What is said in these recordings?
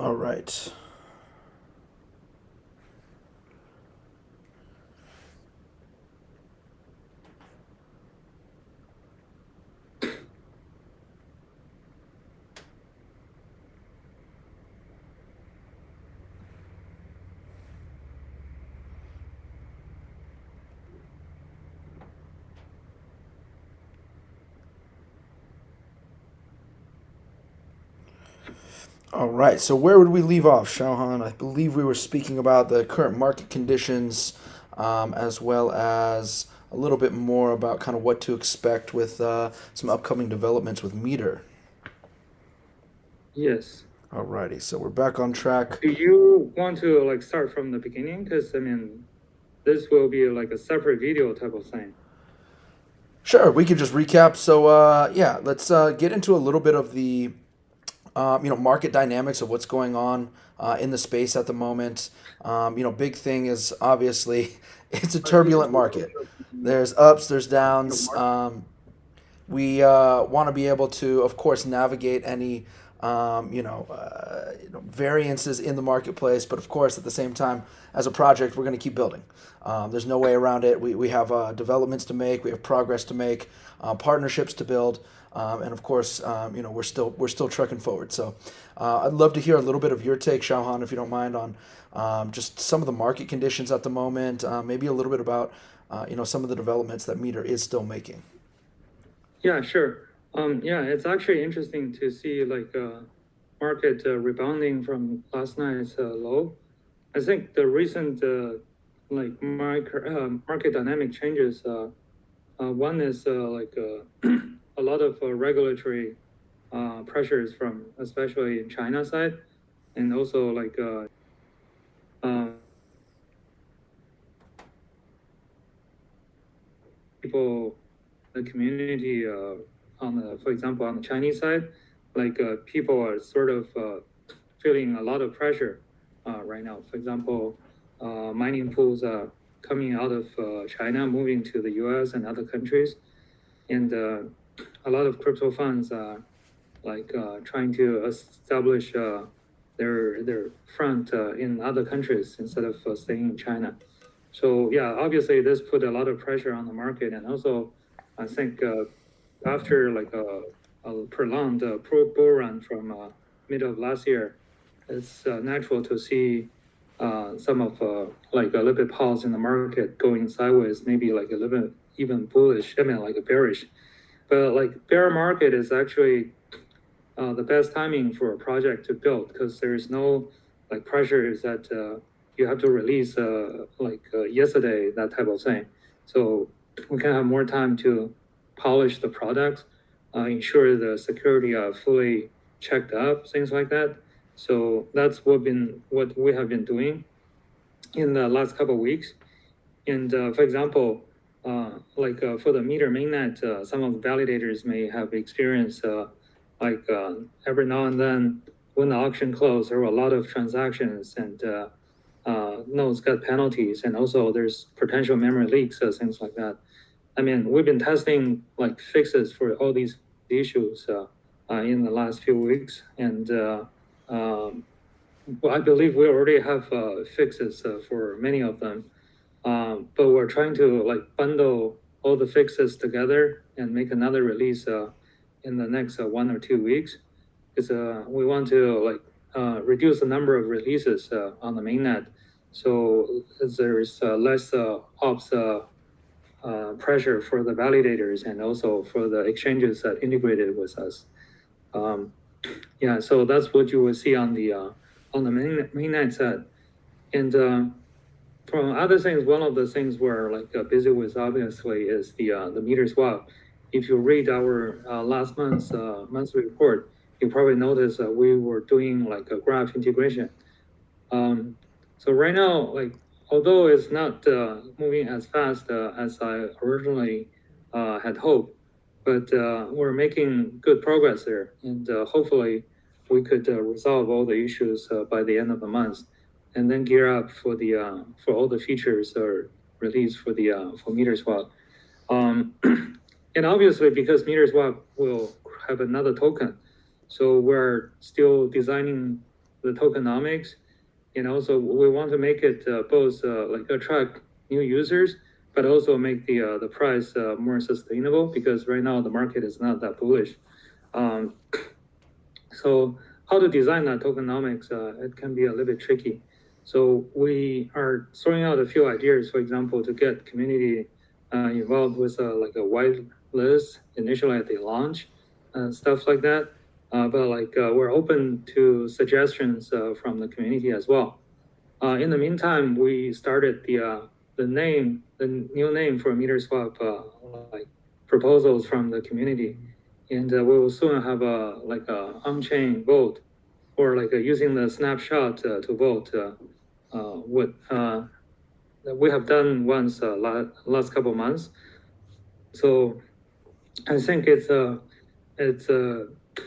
All right. All right. So where would we leave off, Xiaohan? I believe we were speaking about the current market conditions, as well as a little bit more about kind of what to expect with some upcoming developments with Meter. Yes. Alrighty. So we're back on track. Do you want to like start from the beginning? Because I mean, this will be like a separate video type of thing. Sure, we could just recap. So yeah, let's get into a little bit of the market dynamics of what's going on in the space at the moment. Big thing is obviously it's a turbulent market. There's ups, there's downs. We want to be able to, of course, navigate any variances in the marketplace, but of course, at the same time, as a project, we're going to keep building. There's no way around it. We have developments to make, we have progress to make, partnerships to build, and of course, we're still trucking forward. So, I'd love to hear a little bit of your take, Xiaohan, if you don't mind, on just some of the market conditions at the moment. Maybe a little bit about some of the developments that Meter is still making. Yeah, sure. Yeah, it's actually interesting to see like market rebounding from last night's low. I think the recent market dynamic changes. One is a lot of regulatory pressures from especially in China side, and also uh, people, the community on the, for example, on the Chinese side, people are sort of feeling a lot of pressure right now. For example, mining pools are coming out of China, moving to the U.S. and other countries, and a lot of crypto funds are trying to establish their front in other countries instead of staying in China. So yeah, obviously this put a lot of pressure on the market, and also I think after a prolonged bull run from mid of last year, it's natural to see some of like a little bit pause in the market going sideways, maybe like a little bit even bullish. I mean, like a bearish. But like bear market is actually the best timing for a project to build because there's no like pressures that you have to release yesterday, that type of thing. So we can have more time to polish the products, ensure the security are fully checked up, things like that. So that's what we have been doing in the last couple of weeks. And for example, for the meter mainnet, some of the validators may have experienced every now and then when the auction closed, there were a lot of transactions and nodes got penalties, and also there's potential memory leaks, things like that. I mean, we've been testing like fixes for all these issues in the last few weeks, and well, I believe we already have fixes for many of them. But we're trying to like bundle all the fixes together and make another release in the next 1 or 2 weeks. Because we want to reduce the number of releases on the mainnet, so there's less ops pressure for the validators and also for the exchanges that integrated with us. Um, yeah, so that's what you will see on the mainnet side. And from other things, one of the things we're busy with obviously is the meter swap. If you read our last month's monthly report, you probably noticed we were doing like a graph integration. So right now, like although it's not moving as fast as I originally had hoped, but we're making good progress there, and hopefully we could resolve all the issues by the end of the month, and then gear up for all the features are released for MeterSwap. Um, and obviously, because MeterSwap will have another token, so we're still designing the tokenomics, and also we want to make it both like attract new users, but also make the price more sustainable, because right now the market is not that bullish. Um, so how to design that tokenomics, it can be a little bit tricky. So we are throwing out a few ideas, for example, to get community involved with like a white list initially at the launch, stuff like that. But like we're open to suggestions from the community as well. In the meantime, we started the name, the new name for MeterSwap, like proposals from the community, and we will soon have a like a on-chain vote, or like using the snapshot to vote. What we have done once last couple months. So I think it's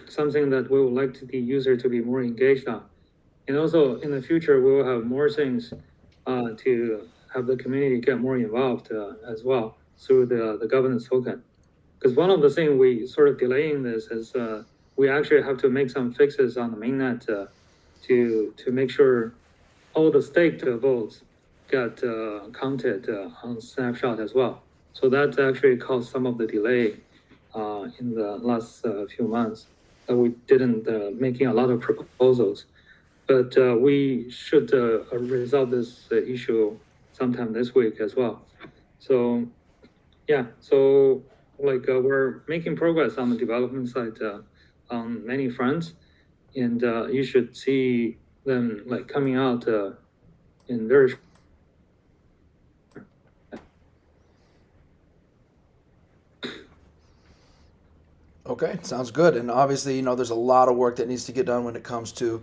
something that we would like the user to be more engaged on. And also in the future, we will have more things to have the community get more involved as well through the governance token. Because one of the things we sort of delaying this is we actually have to make some fixes on the mainnet to make sure all the staked votes get counted on snapshot as well. So that actually caused some of the delay in the last few months that we didn't making a lot of proposals. But we should resolve this issue sometime this week as well. So yeah, so like we're making progress on the development side on many fronts, and you should see them like coming out in very. Okay, sounds good. And obviously, there's a lot of work that needs to get done when it comes to,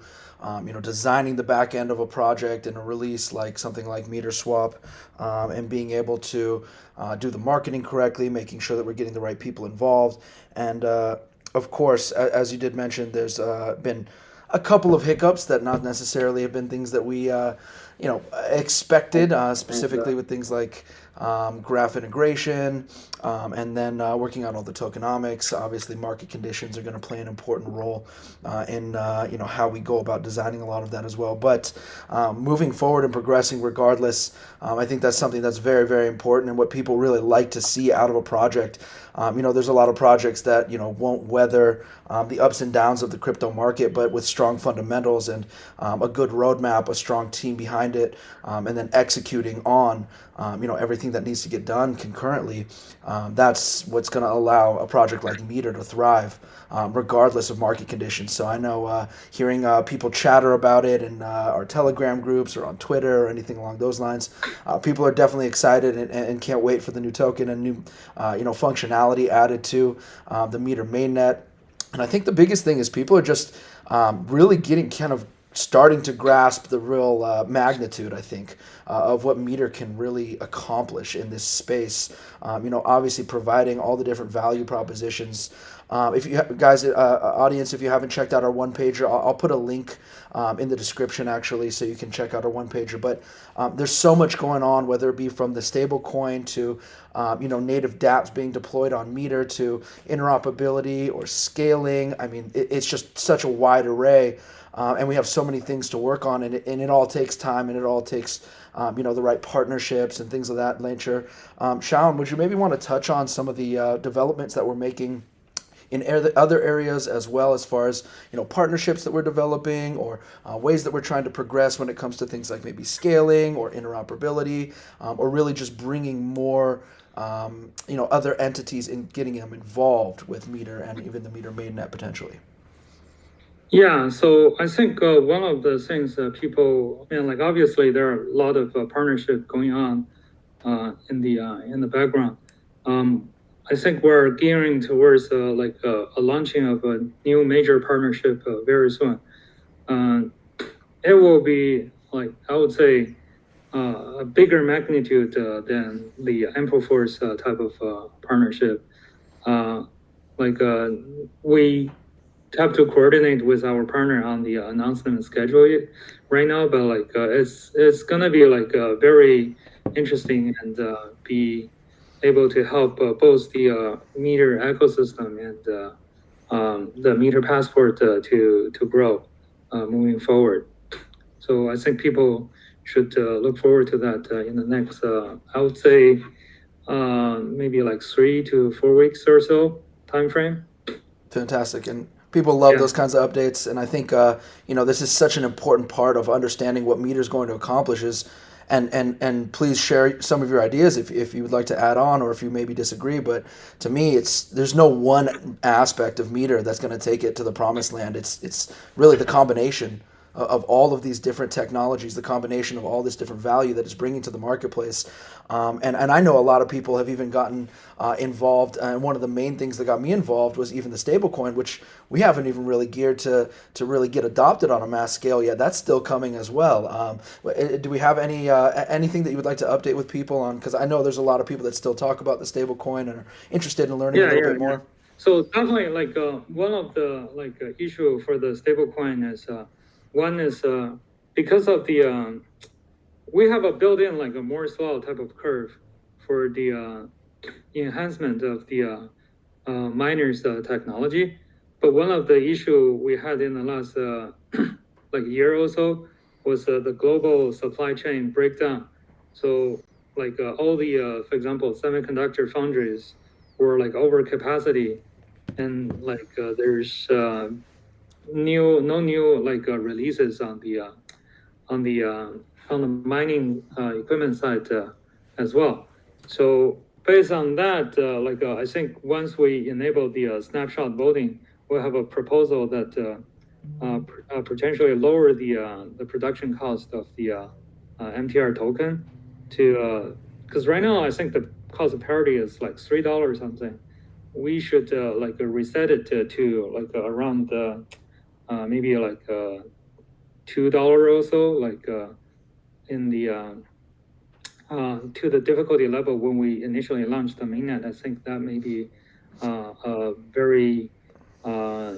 designing the back end of a project and a release like something like MeterSwap, and being able to do the marketing correctly, making sure that we're getting the right people involved. And of course, as you did mention, there's been a couple of hiccups that not necessarily have been things that we, expected, specifically with things like graph integration, and then working on all the tokenomics. Obviously, market conditions are going to play an important role in how we go about designing a lot of that as well. But moving forward and progressing, regardless, I think that's something that's very, very important, and what people really like to see out of a project. There's a lot of projects that won't weather the ups and downs of the crypto market, but with strong fundamentals and a good roadmap, a strong team behind it, and then executing on everything that needs to get done concurrently. That's what's going to allow a project like Meter to thrive, regardless of market conditions. So I know hearing people chatter about it in our Telegram groups or on Twitter or anything along those lines, people are definitely excited and can't wait for the new token and new functionality added to the Meter mainnet. And I think the biggest thing is people are just really getting kind of starting to grasp the real magnitude, I think, of what Meter can really accomplish in this space. Obviously providing all the different value propositions. If you guys, audience, if you haven't checked out our one pager, I'll put a link in the description actually, so you can check out our one pager. But there's so much going on, whether it be from the stable coin to native dApps being deployed on Meter to interoperability or scaling. I mean, it's just such a wide array. And we have so many things to work on, and it all takes time, and it all takes the right partnerships and things of that nature. Xiaohan, would you maybe want to touch on some of the developments that we're making in other areas, as well, as far as partnerships that we're developing, or ways that we're trying to progress when it comes to things like maybe scaling or interoperability, or really just bringing more other entities and getting them involved with Meter and even the Meter mainnet potentially? Yeah, so I think one of the things that people, like obviously there are a lot of partnership going on in the background. I think we're gearing towards like a launching of a new major partnership very soon. It will be like, I would say, a bigger magnitude than the Ampleforce type of partnership. Like we have to coordinate with our partner on the announcement schedule right now, but like it's gonna be like very interesting and be able to help both the Meter ecosystem and the Meter passport to grow. moving forward. So I think people should look forward to that in the next, I would say, maybe like 3 to 4 weeks or so time frame. Fantastic. And people love Yeah. those kinds of updates. And I think, this is such an important part of understanding what Meter's going to accomplish is, and please share some of your ideas if you would like to add on or if you maybe disagree. But to me, there's no one aspect of Meter that's going to take it to the promised land. It's really the combination of all of these different technologies, the combination of all this different value that it's bringing to the marketplace. And I know a lot of people have even gotten involved. And one of the main things that got me involved was even the stablecoin, which we haven't even really geared to really get adopted on a mass scale yet. That's still coming as well. Do we have anything that you would like to update with people on? Because I know there's a lot of people that still talk about the stablecoin and are interested in learning a little bit more. So definitely, like one of the issue for the stablecoin is one is because of the we have a built-in like a Moore's law type of curve for the enhancement of the miners technology. But one of the issue we had in the last like year or so was the global supply chain breakdown. So like all the, for example, semiconductor foundries were like over capacity, and like there's no new like releases on the on the on the mining equipment side as well. So based on that, I think once we enable the snapshot voting, we'll have a proposal that potentially lower the production cost of the MTR token to because right now I think the cost of parity is like $3 something. We should like reset it to like around maybe like $2 or so, like in the to the difficulty level when we initially launched the mainnet. I think that may be a very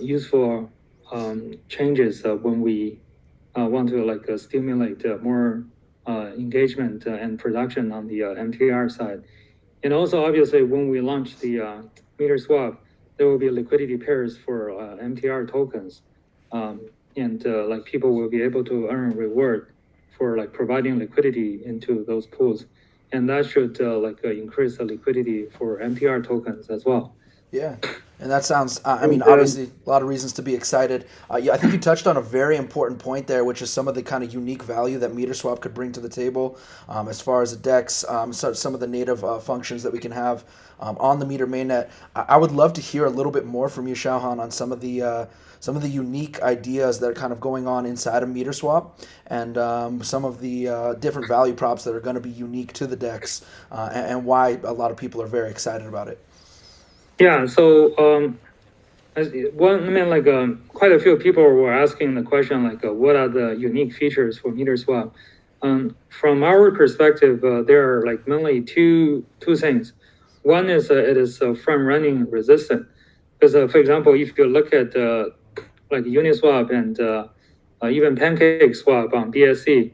useful changes when we want to like stimulate more engagement and production on the MTR side. And also, obviously, when we launch the meter swap, there will be liquidity pairs for MTR tokens, and like people will be able to earn reward for like providing liquidity into those pools, and that should increase the liquidity for MTR tokens as well. Yeah, and that sounds. I mean, obviously, a lot of reasons to be excited. Yeah, I think you touched on a very important point there, which is some of the kind of unique value that MeterSwap could bring to the table, as far as the DEX, some of the native functions that we can have on the Meter mainnet. I would love to hear a little bit more from you, Xiaohan, on some of the unique ideas that are kind of going on inside of MeterSwap, and some of the different value props that are going to be unique to the DEX, and why a lot of people are very excited about it. Yeah, so I mean, like quite a few people were asking the question, like, what are the unique features for MeterSwap? From our perspective, there are like mainly two things. One is it is front running resistant, because for example, if you look at like Uniswap and even Pancake Swap on BSC,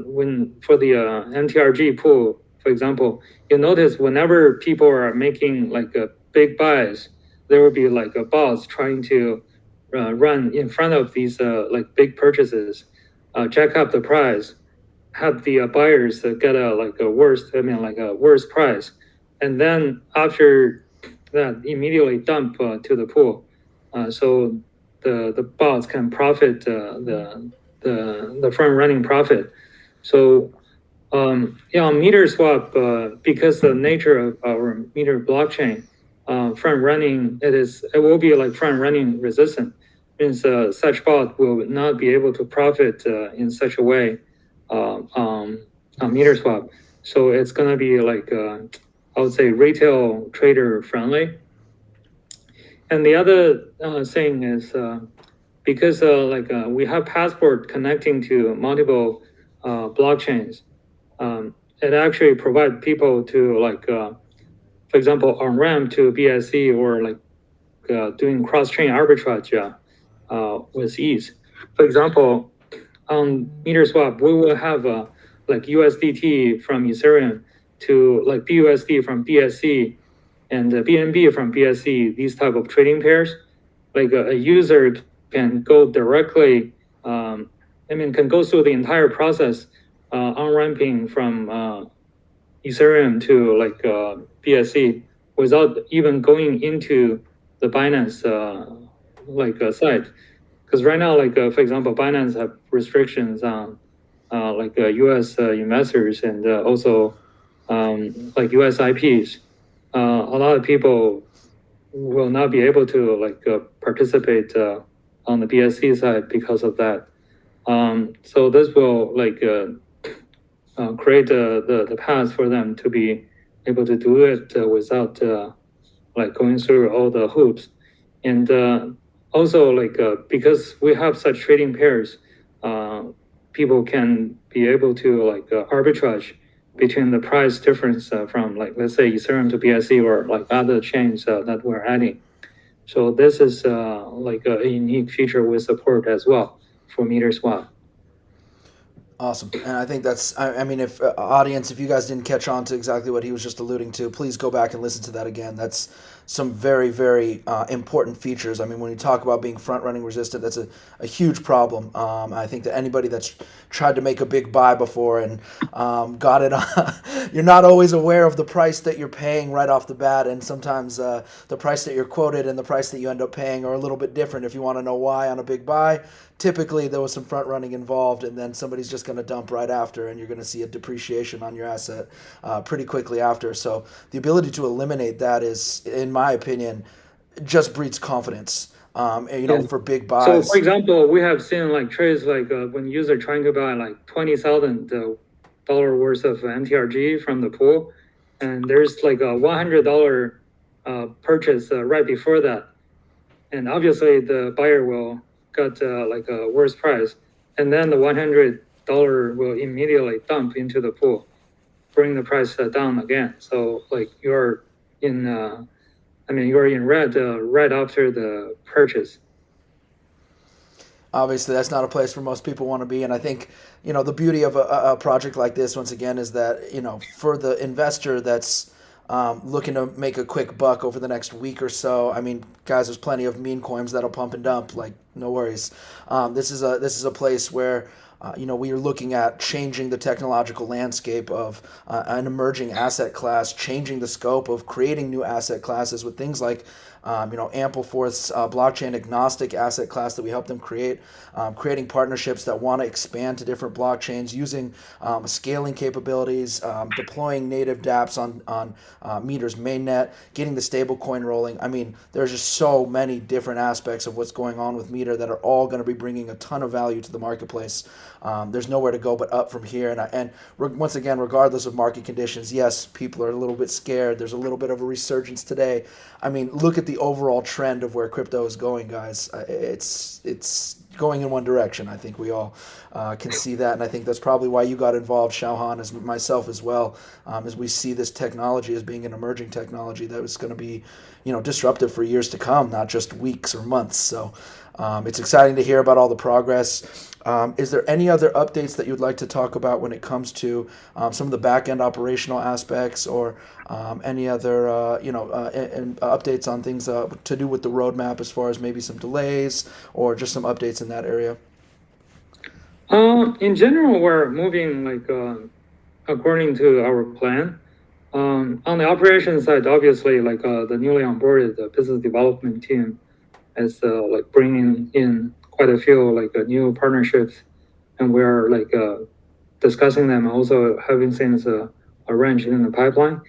when for the MTRG pool, for example, you notice whenever people are making like big buys, there will be like a bots trying to run in front of these like big purchases, jack up the price, have the buyers get a worse price, and then after that immediately dump to the pool, so the bots can profit the front running profit. So yeah, on MeterSwap, because the nature of our Meter blockchain, front running, it will be like front running resistant. Means such bot will not be able to profit in such a way on MeterSwap. So it's gonna be like I would say retail trader friendly. And the other thing is because we have Passport connecting to multiple blockchains, it actually provides people to like, for example, on ramp to BSC or like doing cross-chain arbitrage with ease. For example, on MeterSwap, we will have like USDT from Ethereum to like BUSD from BSC and BNB from BSC, these type of trading pairs. Like a user can go directly can go through the entire process, on-ramping from Ethereum to like BSC without even going into the Binance site. Because right now, for example, Binance have restrictions on U.S. investors and also U.S. IPs. A lot of people will not be able to participate on the BSC side because of that. So this will create the path for them to be able to do it without going through all the hoops. And also because we have such trading pairs, people can be able to arbitrage between the price difference from let's say Ethereum to BSC or other chains that we're adding. So this is a unique feature we support as well for meter swap. Awesome. And I think that's, I mean, if audience, if you guys didn't catch on to exactly what he was just alluding to, please go back and listen to that again. That's some very, very important features. I mean, when you talk about being front running resistant, that's a huge problem. I think that anybody that's tried to make a big buy before and got it on, you're not always aware of the price that you're paying right off the bat. And sometimes the price that you're quoted and the price that you end up paying are a little bit different. If you want to know why on a big buy, typically there was some front running involved, and then somebody's just going to dump right after, and you're going to see a depreciation on your asset pretty quickly after. So the ability to eliminate that is, in my opinion, just breeds confidence. For big buys. So, for example, we have seen trades when user trying to buy $20,000 worth of MTRG from the pool, and there's a $100 purchase right before that, and obviously the buyer will got a worse price, and then the $100 will immediately dump into the pool, bring the price down again. So you're in you're in red right after the purchase. Obviously, that's not a place where most people want to be, and I think the beauty of a project like this, once again, is that for the investor that's looking to make a quick buck over the next week or so. I mean, guys, there's plenty of meme coins that'll pump and dump. No worries. This is a place where we are looking at changing the technological landscape of an emerging asset class, changing the scope of creating new asset classes with things like Ampleforth's blockchain agnostic asset class that we help them create, creating partnerships that want to expand to different blockchains, using scaling capabilities, deploying native dApps on Meter's mainnet, getting the stablecoin rolling. I mean, there's just so many different aspects of what's going on with Meter that are all going to be bringing a ton of value to the marketplace. There's nowhere to go but up from here. Once again, regardless of market conditions, yes, people are a little bit scared. There's a little bit of a resurgence today. I mean, look at the overall trend of where crypto is going, guys. It's going in one direction. I think we all can see that, and I think that's probably why you got involved, Xiaohan, as myself as well, as we see this technology as being an emerging technology that is going to be, disruptive for years to come, not just weeks or months. So it's exciting to hear about all the progress. Is there any other updates that you'd like to talk about when it comes to some of the back-end operational aspects, or any other updates on things to do with the roadmap, as far as maybe some delays or just some updates in that area? In general, we're moving according to our plan. On the operations side, obviously, the newly onboarded business development team is bringing in quite a few new partnerships, and we're discussing them, also having things arranged in the pipeline.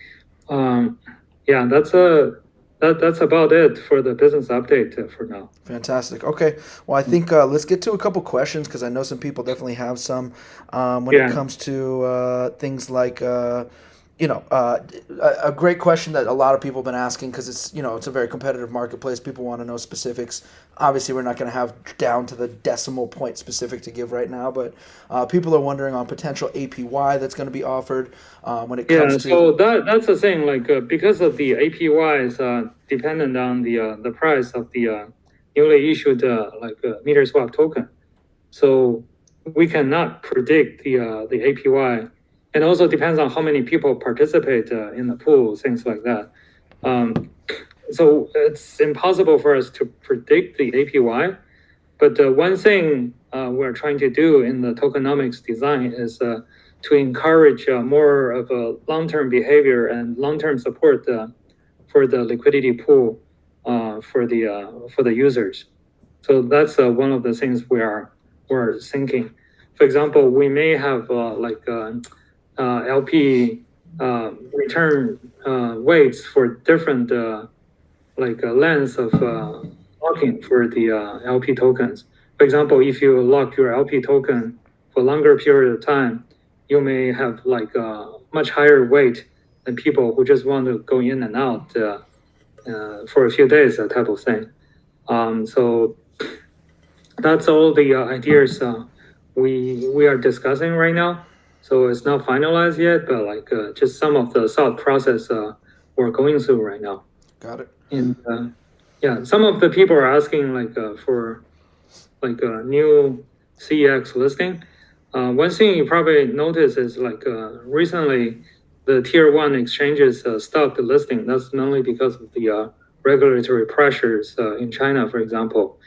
That's about it for the business update for now. Fantastic. Okay. Well, I think let's get to a couple questions, because I know some people definitely have some when it comes to things like a great question that a lot of people have been asking, because it's a very competitive marketplace. People want to know specifics. Obviously, we're not going to have down to the decimal point specific to give right now, but people are wondering on potential APY that's going to be offered when it comes to. So that's the thing. Because of the APY is dependent on the price of the newly issued meter swap token, so we cannot predict the APY. And also depends on how many people participate in the pool, things like that. So it's impossible for us to predict the APY. But one thing we're trying to do in the tokenomics design is to encourage more of a long-term behavior and long-term support for the liquidity pool for the users. So that's one of the things we're thinking. For example, we may have LP return weights for different lengths of locking for the LP tokens. For example, if you lock your LP token for a longer period of time, you may have like a much higher weight than people who just want to go in and out for a few days, that type of thing. So that's all the ideas we are discussing right now. So it's not finalized yet, but just some of the thought process we're going through right now. Got it. And yeah, some of the people are asking for a new CEX listing. One thing you probably notice is recently the tier one exchanges stopped the listing. That's mainly because of the regulatory pressures in China, for example,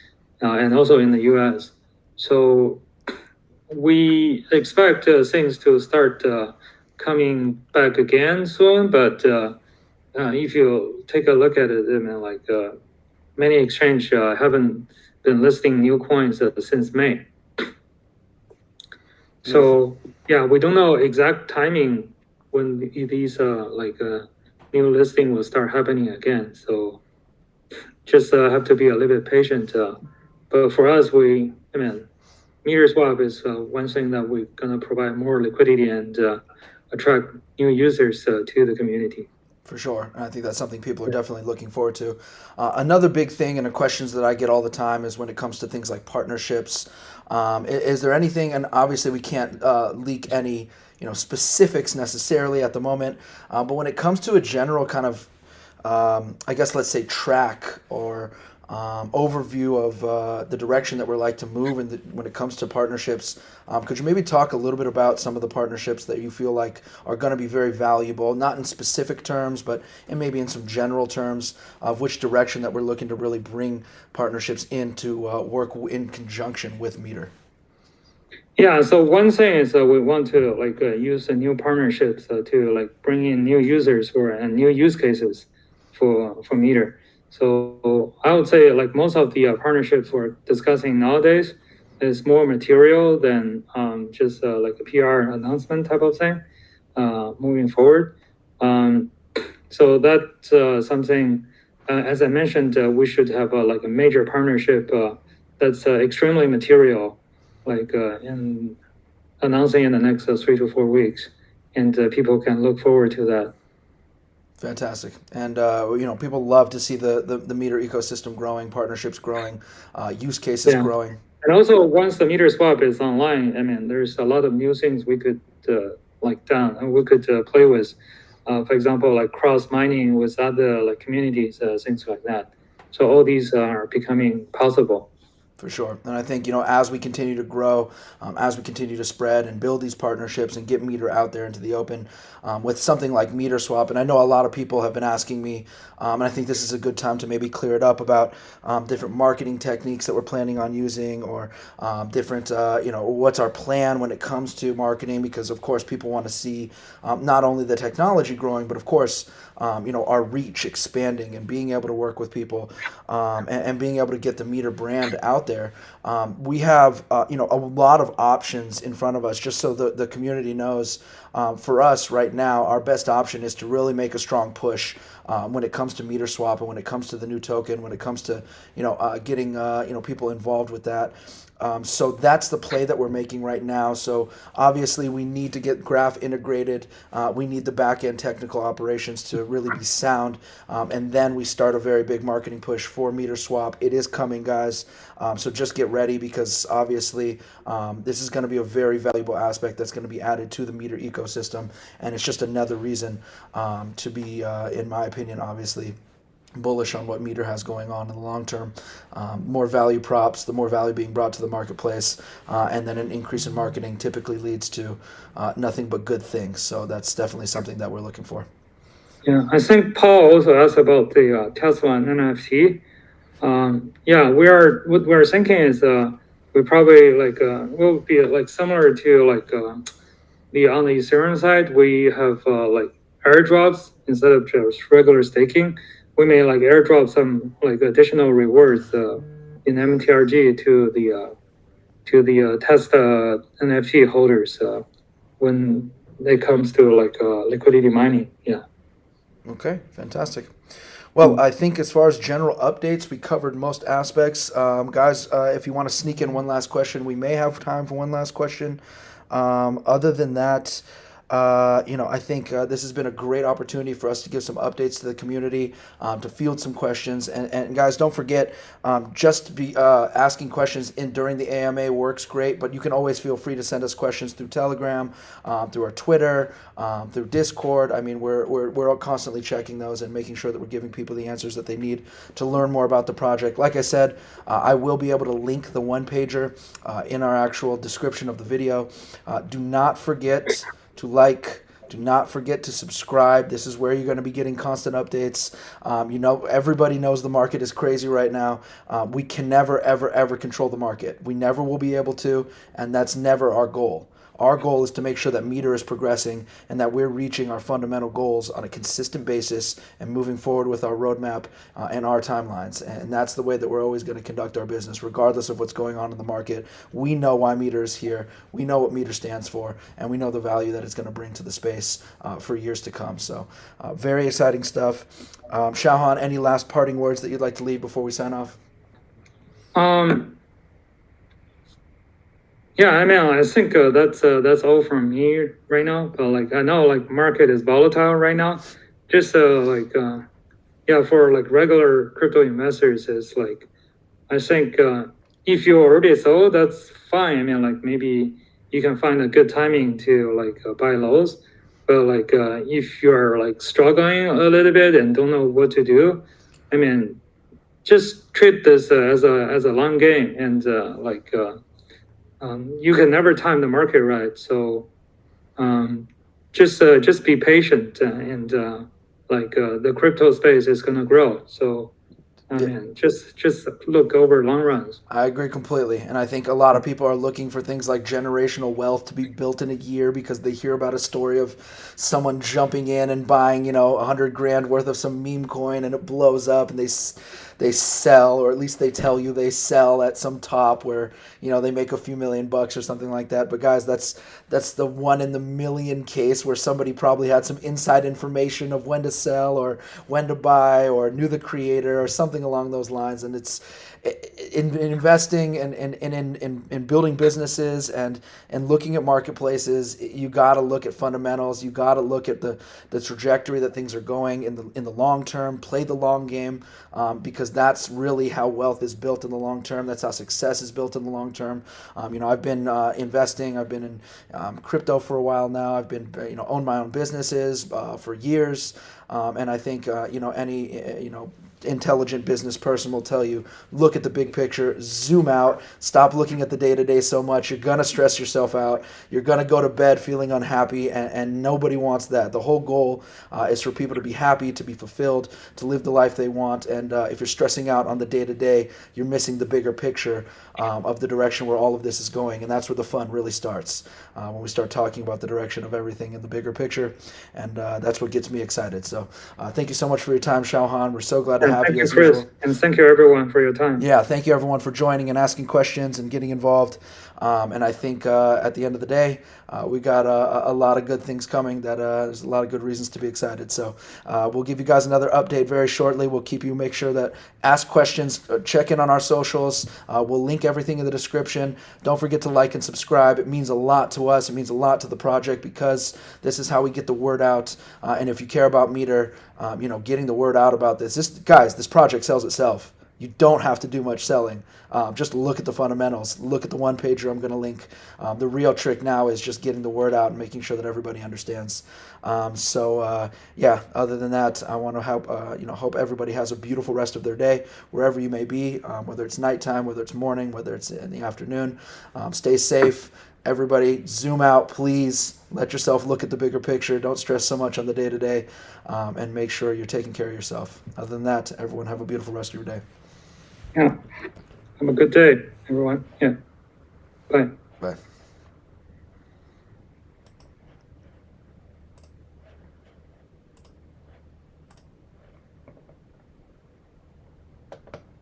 and also in the US. So we expect things to start coming back again soon, but if you take a look at it, I mean, many exchanges haven't been listing new coins since May. So yeah, we don't know exact timing when these new listing will start happening again. So just have to be a little bit patient. But for us, I mean, meter swap is one thing that we're gonna provide more liquidity and attract new users to the community. For sure. And I think that's something people are definitely looking forward to. Another big thing and the questions that I get all the time is when it comes to things like partnerships. Is there anything, and obviously we can't leak any specifics necessarily at the moment, but when it comes to a general kind of, I guess let's say track or overview of the direction that we're like to move when it comes to partnerships. Could you maybe talk a little bit about some of the partnerships that you feel like are going to be very valuable, not in specific terms, but maybe in some general terms of which direction that we're looking to really bring partnerships in to work in conjunction with Meter? Yeah, so one thing is we want to use the new partnerships to bring in new users and new use cases for Meter. So I would say most of the partnerships we're discussing nowadays is more material than just a PR announcement type of thing moving forward. So that's something, as I mentioned, we should have a major partnership that's extremely material, in announcing in the next 3 to 4 weeks, and people can look forward to that. Fantastic. And, people love to see the Meter ecosystem growing, partnerships growing, use cases growing. And also, once the Meter swap is online, I mean, there's a lot of new things we could done and we could play with. For example, cross mining with other communities, things like that. So all these are becoming possible. For sure. And I think, as we continue to grow, as we continue to spread and build these partnerships and get Meter out there into the open with something like Meter Swap, and I know a lot of people have been asking me, and I think this is a good time to maybe clear it up about different marketing techniques that we're planning on using or different, what's our plan when it comes to marketing, because, of course, people want to see not only the technology growing, but, of course, our reach expanding and being able to work with people and being able to get the Meter brand out there. We have a lot of options in front of us, just so the community knows. For us right now, our best option is to really make a strong push when it comes to Meter Swap and when it comes to the new token, when it comes to getting people involved with that. So that's the play that we're making right now. So obviously we need to get Graph integrated. We need the back-end technical operations to really be sound. And then we start a very big marketing push for Meter Swap. It is coming, guys. So just get ready, because obviously this is going to be a very valuable aspect that's going to be added to the Meter ecosystem. And it's just another reason to be, in my opinion, obviously, bullish on what Meter has going on in the long term. More value props, the more value being brought to the marketplace, and then an increase in marketing typically leads to nothing but good things. So that's definitely something that we're looking for. Yeah, I think Paul also asked about the Tesla and NFT. What we're thinking is we probably like will be like similar to like the on the Ethereum side, we have like airdrops instead of just regular staking. We may like airdrop some like additional rewards in MTRG to the test NFT holders when it comes to like liquidity mining. Yeah. Okay, fantastic. Well, I think as far as general updates, we covered most aspects. Guys, if you want to sneak in one last question, we may have time for one last question. Other than that, I think this has been a great opportunity for us to give some updates to the community, to field some questions. And guys, don't forget, just be asking questions during the AMA works great, but you can always feel free to send us questions through Telegram, through our Twitter, through Discord. I mean, we're all constantly checking those and making sure that we're giving people the answers that they need to learn more about the project. Like I said, I will be able to link the one pager in our actual description of the video. Do not forget to like. Do not forget to subscribe. This is where you're going to be getting constant updates. Everybody knows the market is crazy right now. We can never, ever, ever control the market. We never will be able to, and that's never our goal. Our goal is to make sure that Meter is progressing and that we're reaching our fundamental goals on a consistent basis and moving forward with our roadmap and our timelines. And that's the way that we're always going to conduct our business, regardless of what's going on in the market. We know why Meter is here. We know what Meter stands for, and we know the value that it's going to bring to the space for years to come. So very exciting stuff. Xiaohan, any last parting words that you'd like to leave before we sign off? Yeah, I mean, I think that's all from me right now. But like, I know like market is volatile right now. Just yeah, for like regular crypto investors, is like, I think if you already sold, that's fine. I mean, like maybe you can find a good timing to like buy lows. But like if you're like struggling a little bit and don't know what to do, I mean, just treat this as a long game and you can never time the market right. So just be patient and the crypto space is gonna grow. So I mean, just look over long runs. I agree completely. And I think a lot of people are looking for things like generational wealth to be built in a year because they hear about a story of someone jumping in and buying, 100 grand worth of some meme coin and it blows up and they sell, or at least they tell you they sell at some top where, they make a few $1,000,000 or something like that. But guys, that's the one in the million case where somebody probably had some inside information of when to sell or when to buy or knew the creator or something along those lines. And it's in investing and in building businesses and looking at marketplaces, you got to look at fundamentals. You got to look at the trajectory that things are going in the long term. Play the long game, because that's really how wealth is built in the long term. That's how success is built in the long term. I've been investing. I've been in crypto for a while now. I've been owned my own businesses for years, and I think any intelligent business person will tell you, look at the big picture, zoom out, stop looking at the day-to-day so much. You're going to stress yourself out. You're going to go to bed feeling unhappy, and nobody wants that. The whole goal is for people to be happy, to be fulfilled, to live the life they want. And if you're stressing out on the day-to-day, you're missing the bigger picture of the direction where all of this is going. And that's where the fun really starts, when we start talking about the direction of everything in the bigger picture. And that's what gets me excited. So thank you so much for your time, Xiaohan. We're so glad to have Thank you you, as Chris, usual. and thank you everyone for your time. Yeah, thank you everyone for joining and asking questions and getting involved. And I think at the end of the day, we got a lot of good things coming that there's a lot of good reasons to be excited. So we'll give you guys another update very shortly. We'll keep you, make sure that ask questions, check in on our socials. We'll link everything in the description. Don't forget to like and subscribe. It means a lot to us. It means a lot to the project because this is how we get the word out. And if you care about Meter, getting the word out about this project sells itself. You don't have to do much selling. Just look at the fundamentals. Look at the one pager I'm going to link. The real trick now is just getting the word out and making sure that everybody understands. Other than that, I want to hope everybody has a beautiful rest of their day, wherever you may be, whether it's nighttime, whether it's morning, whether it's in the afternoon. Stay safe. Everybody, zoom out, please. Let yourself look at the bigger picture. Don't stress so much on the day-to-day, and make sure you're taking care of yourself. Other than that, everyone have a beautiful rest of your day. Yeah. Have a good day, everyone. Yeah. Bye. Bye.